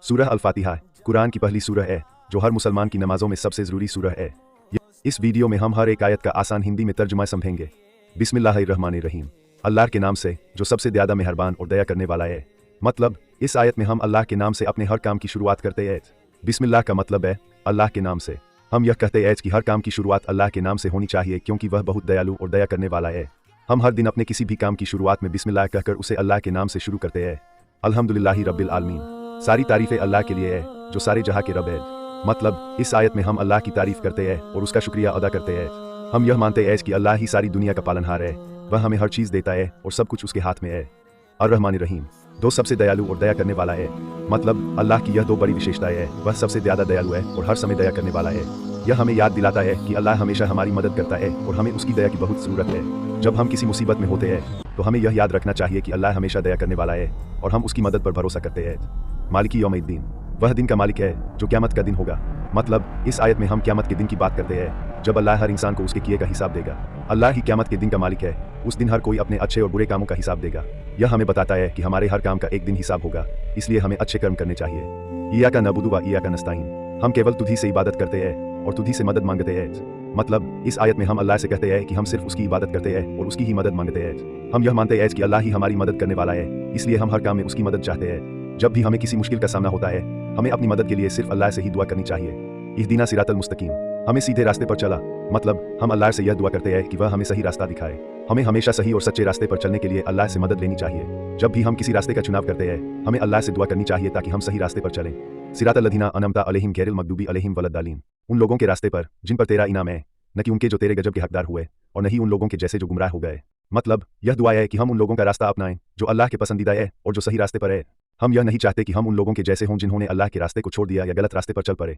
सूरह अल-फातिहा कुरान की पहली सूरह है जो हर मुसलमान की नमाजों में सबसे ज़रूरी सूरह है। इस वीडियो में हम हर एक आयत का आसान हिंदी में तर्जुमा समझेंगे। बिस्मिल्लाहिर्रहमानिर्रहीम। अल्लाह के नाम से जो सबसे ज़्यादा मेहरबान और दया करने वाला है। मतलब इस आयत में हम अल्लाह के नाम से अपने हर काम की शुरुआत करते हैं। बिस्मिल्लाह का मतलब है अल्लाह के नाम से। हम यह कहते हैं कि हर काम की शुरुआत अल्लाह के नाम से होनी चाहिए क्योंकि वह बहुत दयालु और दया करने वाला है। हम हर दिन अपने किसी भी काम की शुरुआत में बिस्मिल्लाह कहकर उसे अल्लाह के नाम से शुरू करते हैं। अल्हम्दुलिल्लाहि रब्बिल आलमीन। सारी तारीफ़ें अल्लाह के लिए है जो सारे जहाँ के रब है। मतलब इस आयत में हम अल्लाह की तारीफ़ करते हैं और उसका शुक्रिया अदा करते हैं। हम यह मानते हैं कि अल्लाह ही सारी दुनिया का पालनहार है। वह हमें हर चीज़ देता है और सब कुछ उसके हाथ में है। अर्रहमानिर्रहीम दो सबसे दयालु और दया करने वाला है। मतलब अल्लाह की यह दो बड़ी विशेषताएं है। वह सबसे ज़्यादा दयालु है और हर समय दया करने वाला है। यह हमें याद दिलाता है कि अल्लाह हमेशा हमारी मदद करता है और हमें उसकी दया की बहुत ज़रूरत है। जब हम किसी मुसीबत में होते हैं तो हमें यह याद रखना चाहिए कि अल्लाह हमेशा दया करने वाला है और हम उसकी मदद पर भरोसा करते हैं। मालिकी यौमिद्दीन वह दिन का मालिक है जो क़यामत का दिन होगा। मतलब इस आयत में हम क़यामत के दिन की बात करते हैं जब अल्लाह हर इंसान को उसके किए का हिसाब देगा। अल्लाह ही क़यामत के दिन का मालिक है। उस दिन हर कोई अपने अच्छे और बुरे कामों का हिसाब देगा। यह हमें बताता है कि हमारे हर काम का एक दिन हिसाब होगा, इसलिए हमें अच्छे कर्म करने चाहिए। इय्याका नअबुदु व इय्याका नस्तईन। हम केवल तुझी से इबादत करते हैं और तुझी से मदद मांगते हैं। मतलब इस आयत में हम अल्लाह से कहते हैं कि हम सिर्फ उसकी इबादत करते हैं और उसकी ही मदद मांगते हैं। हम यह मानते हैं कि अल्लाह ही हमारी मदद करने वाला है, इसलिए हम हर काम में उसकी मदद चाहते हैं। जब भी हमें किसी मुश्किल का सामना होता है हमें अपनी मदद के लिए सिर्फ अल्लाह से ही दुआ करनी चाहिए। इहदीना सिरातल मुस्तकीम। हमें सीधे रास्ते पर चला। मतलब हम अल्लाह से यह दुआ करते हैं कि वह हमें सही रास्ता दिखाए। हमें हमेशा सही और सच्चे रास्ते पर चलने के लिए अल्लाह से मदद लेनी चाहिए। जब भी हम किसी रास्ते का चुनाव करते हैं हमें अल्लाह से दुआ करनी चाहिए ताकि हम सही रास्ते पर चलें। सिरातल लदीना अनअमता अलैहिम गैरिल मगदूबी अलैहिम वलद्दालीन। उन लोगों के रास्ते पर जिन पर तेरा इनाम है, न कि उनके जो तेरे गजब के हकदार हुए और न ही उन लोगों के जैसे जो गुमराह हो गए। मतलब यह दुआ है कि हम उन लोगों का रास्ता अपनाएं जो अल्लाह के पसंदीदा है और जो सही रास्ते पर है। हम यह नहीं चाहते कि हम उन लोगों के जैसे हों जिन्होंने अल्लाह के रास्ते को छोड़ दिया या गलत रास्ते पर चल पड़े।